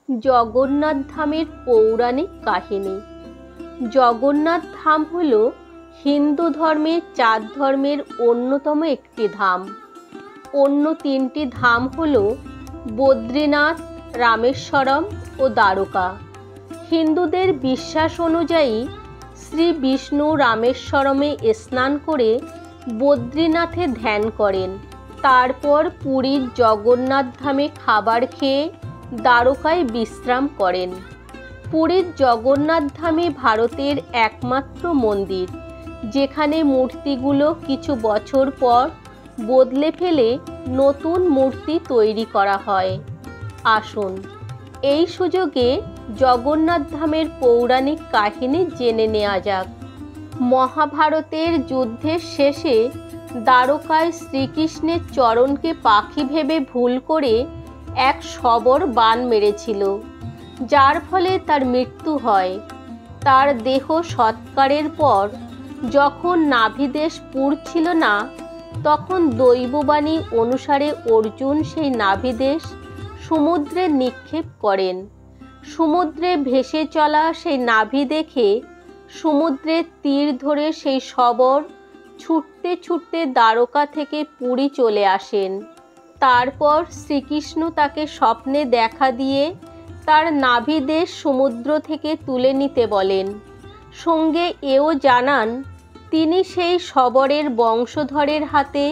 জগন্নাথ ধামের পৌরাণিক কাহিনী। জগন্নাথ ধাম হল হিন্দু ধর্মের 4 ধর্মের অন্যতম একটি ধাম। অন্য 3টি ধাম হল বদ্রীনাথ, রামেশ্বরম ও দ্বারকা। হিন্দুদের বিশ্বাস অনুযায়ী শ্রী বিষ্ণু রামেশ্বরমে স্নান করে বদ্রীনাথে ধ্যান করেন, তারপর পুরীর জগন্নাথ ধামে খাবার খেয়ে দ্বারকায় বিশ্রাম করেন। পুরীর জগন্নাথ ধামই ভারতের একমাত্র মন্দির যেখানে মূর্তিগুলো কিছু বছর পর বদলে ফেলে নতুন মূর্তি তৈরি করা হয়। আসুন এই সুযোগে জগন্নাথ ধামের পৌরাণিক কাহিনী জেনে নেওয়া যাক। মহাভারতের যুদ্ধের শেষে দ্বারকায় শ্রীকৃষ্ণের চরণকে পাখি ভেবে ভুল করে এক শবর বাণ মেরেছিল, যার ফলে তার মৃত্যু হয়। তার দেহ সৎকারের পর যখন নাভিদেশ পুড়ছিল না, তখন দৈববাণী অনুসারে অর্জুন সেই নাভিদেশ সমুদ্রে নিক্ষেপ করেন। সমুদ্রে ভেসে চলা সেই নাভি দেখে সমুদ্রের তীর ধরে সেই শবর ছুটতে ছুটতে দ্বারকা থেকে পুরী চলে আসেন। তারপর শ্রীকৃষ্ণ তাকে স্বপ্নে দেখা দিয়ে তার নাভিদেশ সমুদ্র থেকে তুলে নিতে বলেন। সঙ্গে এও জানান তিনি সেই শবরের বংশধরের হাতে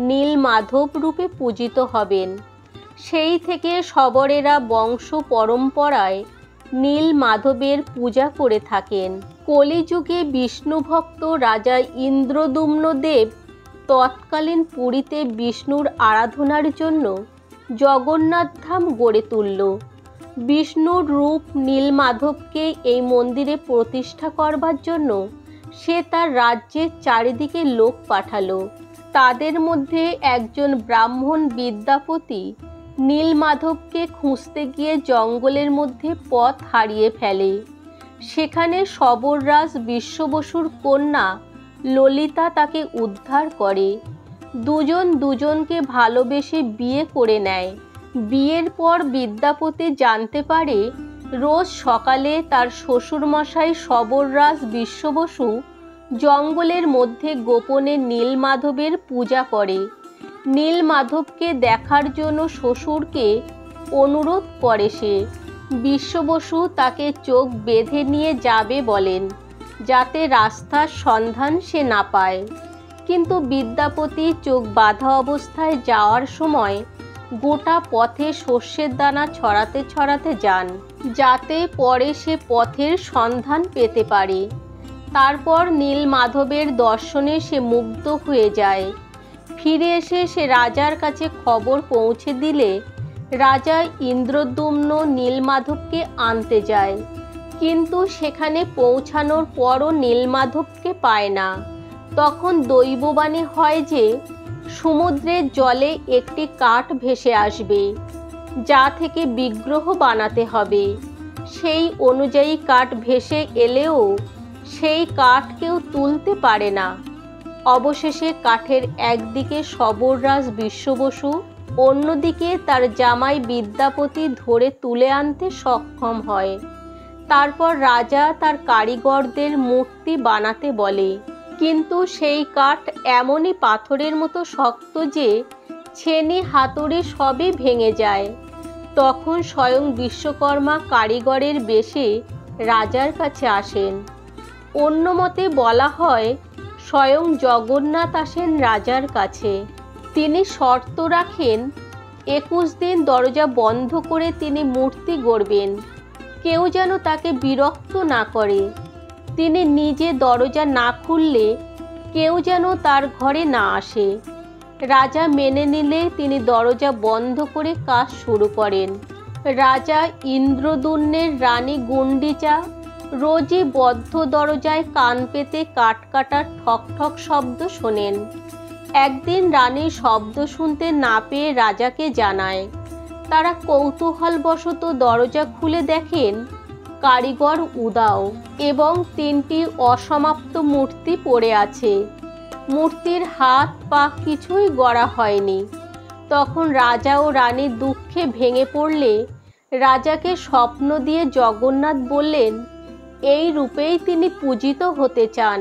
নীলমাধব রূপে পূজিত হবেন। সেই থেকে শবরেরা বংশ পরম্পরায় নীলমাধবের পূজা করে থাকেন। কলিযুগে বিষ্ণুভক্ত রাজা ইন্দ্রদ্যুম্ন দেব তৎকালীন পুরীতে বিষ্ণুর আরাধনার জন্য জগন্নাথ ধাম গড়ে তুলল। বিষ্ণুর রূপ নীলমাধবকে এই মন্দিরে প্রতিষ্ঠা করবার জন্য সে তার রাজ্যের চারিদিকে লোক পাঠালো। তাদের মধ্যে একজন ব্রাহ্মণ বিদ্যাপতি নীলমাধবকে খুঁজতে গিয়ে জঙ্গলের মধ্যে পথ হারিয়ে ফেলে। সেখানে শবররাজ বিশ্ব বসুর কন্যা ললিতা তাকে উদ্ধার করে। দুজন দুজনকে ভালোবেসে বিয়ে করে নেয়। বিয়ের পর বিদ্যাপতি জানতে পারে রোজ সকালে তার শ্বশুরমশাই শবররাজ বিশ্ব বসু জঙ্গলের মধ্যে গোপনে নীলমাধবের পূজা করে। নীলমাধবকে দেখার জন্য শ্বশুরকে অনুরোধ করে সে। বিশ্ব বসু তাকে চোখ বেঁধে নিয়ে যাবে বলেন, যাতে রাস্তার সন্ধান সে না পায়। কিন্তু বিদ্যাপতি চোখ বাঁধা অবস্থায় যাওয়ার সময় গোটা পথে শস্যের দানা ছড়াতে ছড়াতে যান, যাতে পরে সে পথের সন্ধান পেতে পারে। তারপর নীলমাধবের দর্শনে সে মুগ্ধ হয়ে যায়। ফিরে এসে সে রাজার কাছে খবর পৌঁছে দিলে রাজা ইন্দ্রদ্যুম্ন নীলমাধবকে আনতে যায়, কিন্তু সেখানে পৌঁছানোর পরও নীলমাধবকে পায় না। তখন দৈববাণী হয় যে সমুদ্রের জলে একটি কাঠ ভেসে আসবে, যা থেকে বিগ্রহ বানাতে হবে। সেই অনুযায়ী কাঠ ভেসে এলেও সেই কাঠ কেউ তুলতে পারে না। অবশেষে কাঠের একদিকে শবররাজ বিশ্ব বসু, অন্যদিকে তার জামাই বিদ্যাপতি ধরে তুলে আনতে সক্ষম হয়। তারপর রাজা তার কারিগরদের মূর্তি বানাতে বলে, কিন্তু সেই কাঠ এমনই পাথরের মতো শক্ত যে ছেনি হাতুড়ি সবই ভেঙে যায়। তখন স্বয়ং বিশ্বকর্মা কারিগরের বেশে রাজার কাছে আসেন। অন্য মতে বলা হয় স্বয়ং জগন্নাথ আসেন রাজার কাছে। তিনি শর্ত রাখেন 21 দিন দরজা বন্ধ করে তিনি মূর্তি গড়বেন, কেউ যেন তাকে বিরক্ত না করে। তিনি নিজে দরজা না খুললে কেউ যেন তার ঘরে না আসে। রাজা মেনে নিলে তিনি দরজা বন্ধ করে কাজ শুরু করেন। রাজা ইন্দ্রদ্যুম্নের রানী গুন্ডিচা রোজই বদ্ধ দরজায় কান পেতে কাঠ কাটার ঠক ঠক শব্দ শোনেন। একদিন রানী শব্দ শুনতে না পেয়ে রাজাকে জানায়। তারা কৌতূহলবশত দরজা খুলে দেখেন কারিগর উদাও এবং 3টি অসমাপ্ত মূর্তি পড়ে আছে। মূর্তির হাত পা কিছুই গড়া হয়নি। তখন রাজা ও রানী দুঃখে ভেঙে পড়লে রাজাকে স্বপ্ন দিয়ে জগন্নাথ বললেন এই রূপেই তিনি পূজিত হতে চান।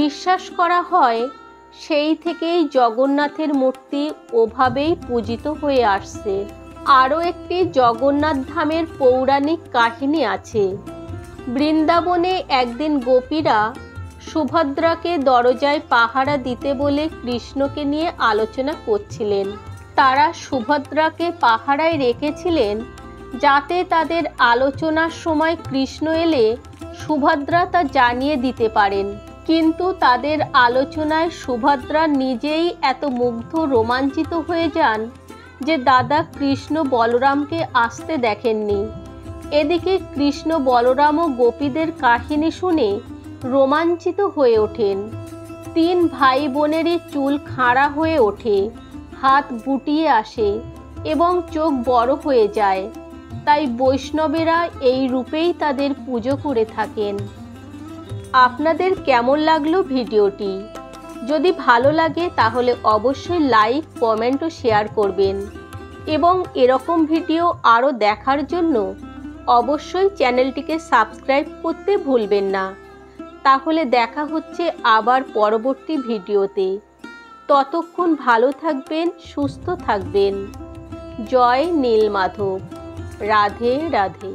বিশ্বাস করা হয় সেই থেকেই জগন্নাথের মূর্তি ওভাবেই পূজিত হয়ে আসছে। আরও একটি জগন্নাথ ধামের পৌরাণিক কাহিনী আছে। বৃন্দাবনে একদিন গোপীরা সুভদ্রাকে দরজায় পাহারা দিতে বলে কৃষ্ণকে নিয়ে আলোচনা করছিলেন। তারা সুভদ্রাকে পাহারায় রেখেছিলেন যাতে তাদের আলোচনার সময় কৃষ্ণ এলে সুভদ্রা তা জানিয়ে দিতে পারেন। কিন্তু তাদের আলোচনায় সুভদ্রা নিজেই এত মুগ্ধ রোমাঞ্চিত হয়ে যান যে দাদা কৃষ্ণ বলরামকে আসতে দেখেননি। এদিকে কৃষ্ণ বলরাম ও গোপীদের কাহিনী শুনে রোমাঞ্চিত হয়ে ওঠেন। 3 ভাই বোনেরই চুল খাঁড়া হয়ে ওঠে, হাত গুটিয়ে আসে এবং চোখ বড় হয়ে যায়। তাই বৈষ্ণবেরা এই রূপেই তাদের পুজো করে থাকেন। আপনাদের কেমন লাগলো ভিডিওটি? যদি ভালো লাগে তাহলে অবশ্যই লাইক, কমেন্ট ও শেয়ার করবেন এবং এরকম ভিডিও আরও দেখার জন্য অবশ্যই চ্যানেলটিকে সাবস্ক্রাইব করতে ভুলবেন না। তাহলে দেখা হচ্ছে আবার পরবর্তী ভিডিওতে। ততক্ষণ ভালো থাকবেন, সুস্থ থাকবেন। জয় নীলমাধব। রাধে রাধে।